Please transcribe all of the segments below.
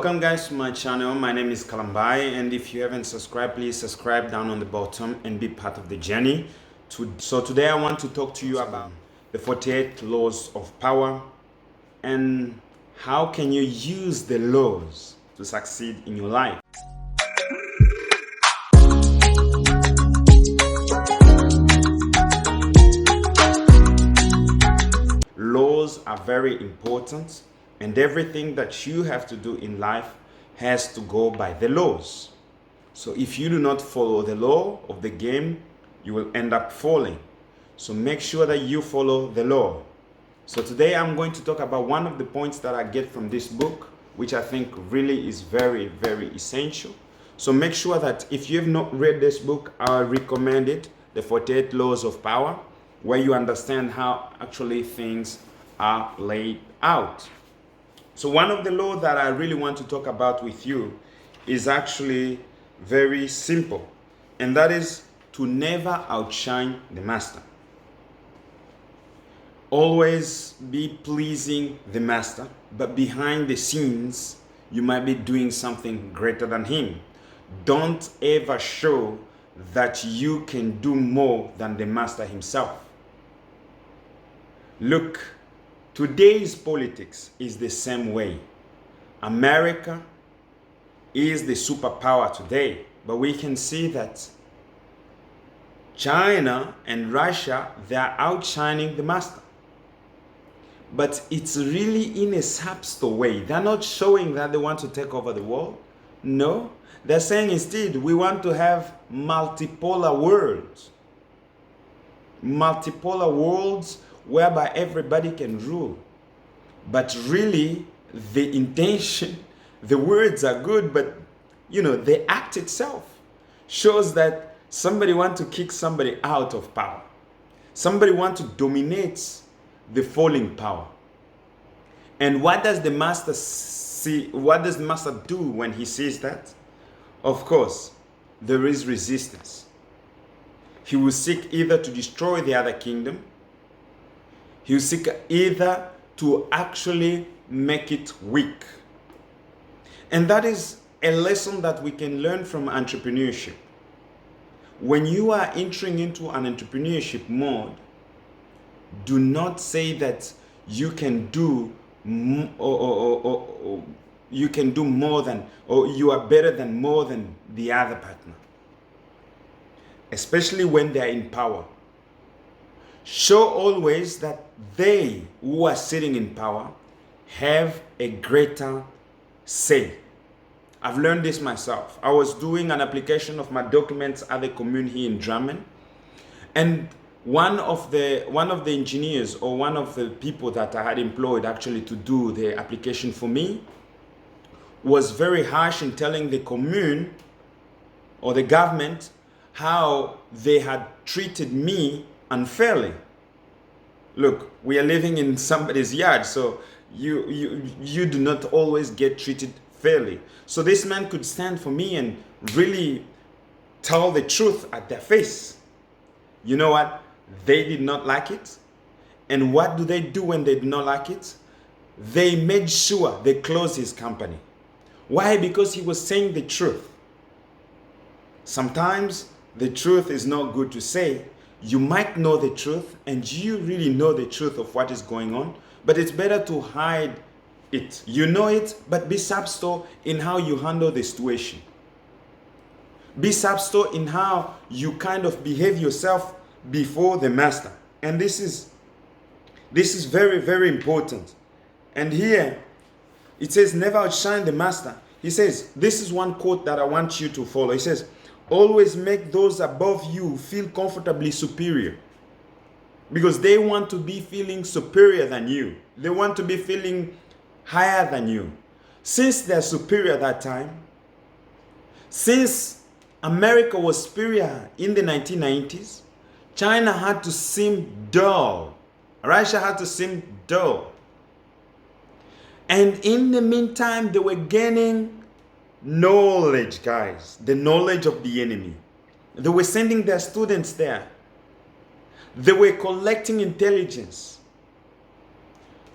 Welcome guys to my channel. My name is Kalambai, and if you haven't subscribed, please subscribe down on the bottom and be part of the journey. So today I want to talk to you about the 48 laws of power and how can you use the laws to succeed in your life. Laws are very important, and everything that you have to do in life has to go by the laws. So if you do not follow the law of the game, you will end up falling. So make sure that you follow the law. So today I'm going to talk about one of the points that I get from this book, which I think really is very, very essential. So make sure that if you have not read this book, I recommend it, The 48 Laws of Power, where you understand how actually things are laid out. So one of the laws that I really want to talk about with you is actually very simple, and that is to never outshine the master. Always be pleasing the master, but behind the scenes, you might be doing something greater than him. Don't ever show that you can do more than the master himself. Look, today's politics is the same way. America is the superpower today, but we can see that China and Russia, they are outshining the master. But it's really in a subtle way. They're not showing that they want to take over the world. No, they're saying instead, we want to have multipolar worlds. Multipolar worlds whereby everybody can rule. But really, the intention, the words are good, but the act itself shows that somebody wants to kick somebody out of power. Somebody wants to dominate the falling power. And what does the master see? What does the master do when he sees that? Of course, there is resistance. He will seek either to destroy the other kingdom. He will seek either to actually make it weak. And that is a lesson that we can learn from entrepreneurship. When you are entering into an entrepreneurship mode, do not say that you can do you can do more than, or you are better than more than the other partner. Especially when they are in power. Show always that they who are sitting in power have a greater say. I've learned this myself. I was doing an application of my documents at the commune here in Drammen, and one of the engineers, or one of the people that I had employed actually to do the application for me, was very harsh in telling the commune or the government how they had treated me unfairly. Look, we are living in somebody's yard, so you do not always get treated fairly. So this man could stand for me and really tell the truth at their face. You know what? They did not like it. And what do they do when they do not like it? They made sure they closed his company. Why? Because he was saying the truth. Sometimes the truth is not good to say. You might know the truth, and you really know the truth of what is going on, but it's better to hide it. You know it, but be subtle in how you handle the situation. Be subtle in how you kind of behave yourself before the master. And this is very, very important. And here it says, never outshine the master. He says, this is one quote that I want you to follow. He says, always make those above you feel comfortably superior, because they want to be feeling superior than you. They want to be feeling higher than you. Since they're superior at that time, since America was superior in the 1990s, China had to seem dull. Russia had to seem dull. And in the meantime, they were gaining knowledge, guys. The knowledge of the enemy. They were sending their students there. They were collecting intelligence.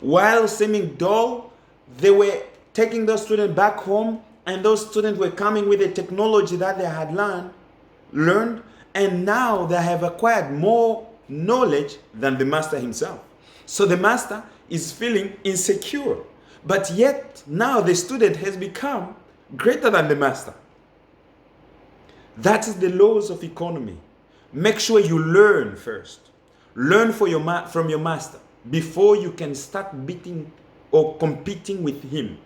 While seeming dull, they were taking those students back home, and those students were coming with the technology that they had learned, and now they have acquired more knowledge than the master himself. So the master is feeling insecure, but yet now the student has become greater than the master. That is the laws of economy. Make sure you learn first. Learn from your master before you can start beating or competing with him.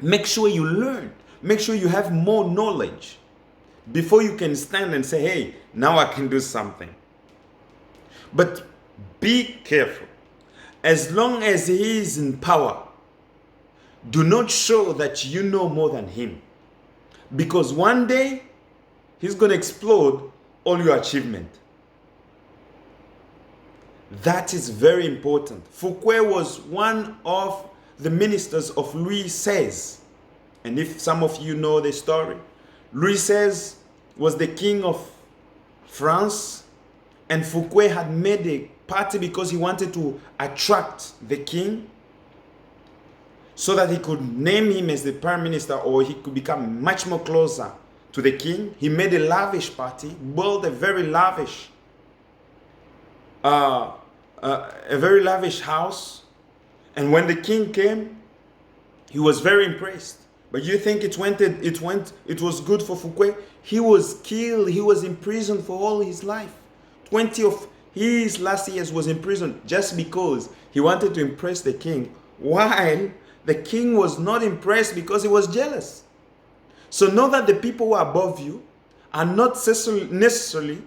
Make sure you learn. Make sure you have more knowledge before you can stand and say, hey, now I can do something. But be careful. As long as he is in power, do not show that you know more than him. Because one day, he's going to explode all your achievement. That is very important. Fouquet was one of the ministers of Louis XVI. And if some of you know the story, Louis XVI was the king of France, and Fouquet had made a party because he wanted to attract the king so that he could name him as the prime minister, or he could become much more closer to the king. He made a lavish party, built a very lavish house, and when the king came, he was very impressed. But you think it was good for Fouquet? He was killed, he was imprisoned for all his life. 20 of his last years was in prison just because he wanted to impress the king, while the king was not impressed because he was jealous. So know that the people who are above you are not necessarily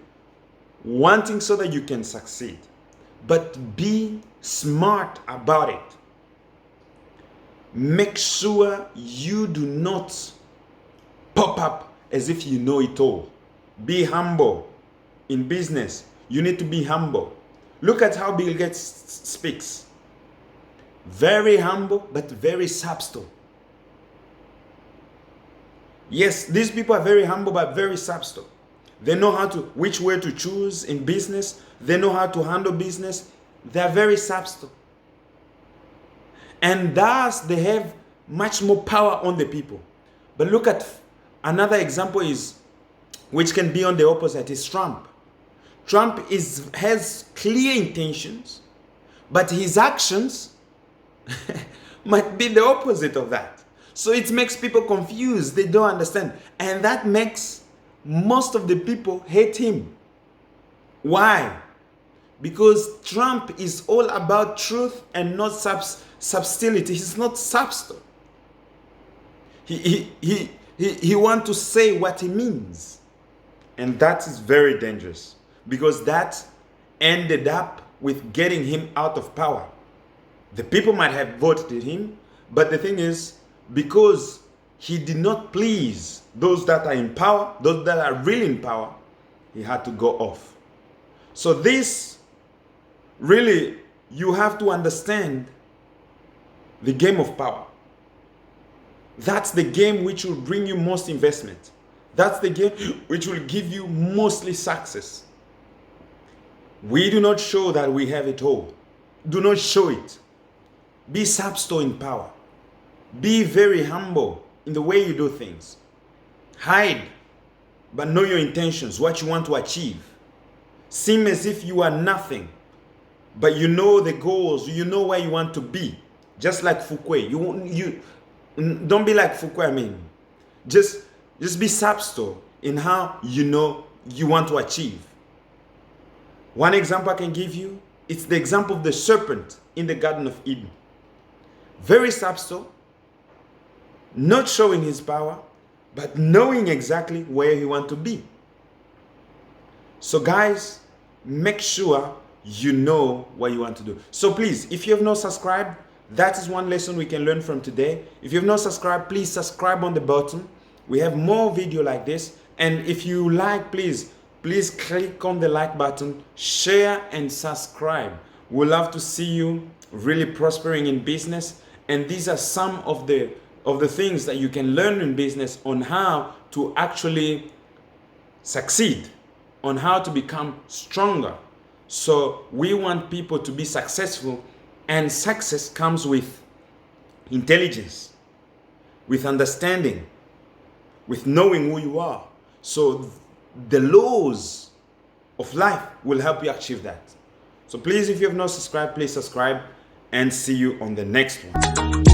wanting so that you can succeed, but be smart about it. Make sure you do not pop up as if you know it all. Be humble. In business, you need to be humble. Look at how Bill Gates speaks. Very humble, but very subtle. Yes, these people are very humble, but very subtle. They know which way to choose in business. They know how to handle business. They are very subtle. And thus, they have much more power on the people. But look at another example which can be on the opposite, is Trump. Trump has clear intentions, but his actions might be the opposite of that. So it makes people confused. They don't understand. And that makes most of the people hate him. Why? Because Trump is all about truth and not subtlety. He's not subtle. He wants to say what he means. And that is very dangerous, because that ended up with getting him out of power. The people might have voted him, but the thing is, because he did not please those that are in power, those that are really in power, he had to go off. So this, really, you have to understand the game of power. That's the game which will bring you most investment. That's the game which will give you mostly success. We do not show that we have it all. Do not show it. Be subtle in power. Be very humble in the way you do things. Hide, but know your intentions, what you want to achieve. Seem as if you are nothing, but you know the goals, you know where you want to be. Just like Fouquet. You don't be like Fouquet, Just be subtle in how you know you want to achieve. One example I can give you, it's the example of the serpent in the Garden of Eden. Very subtle, not showing his power, but knowing exactly where he wants to be. So guys, make sure you know what you want to do. So please, if you have not subscribed, that is one lesson we can learn from today. If you have not subscribed, please subscribe on the button. We have more video like this. And if you like, please click on the like button, share and subscribe. We'd love to see you really prospering in business. And these are some of the things that you can learn in business on how to actually succeed, on how to become stronger. So we want people to be successful, and success comes with intelligence. with understanding, with knowing who you are. So the laws of life will help you achieve that. So please, if you have not subscribed, please subscribe, and see you on the next one.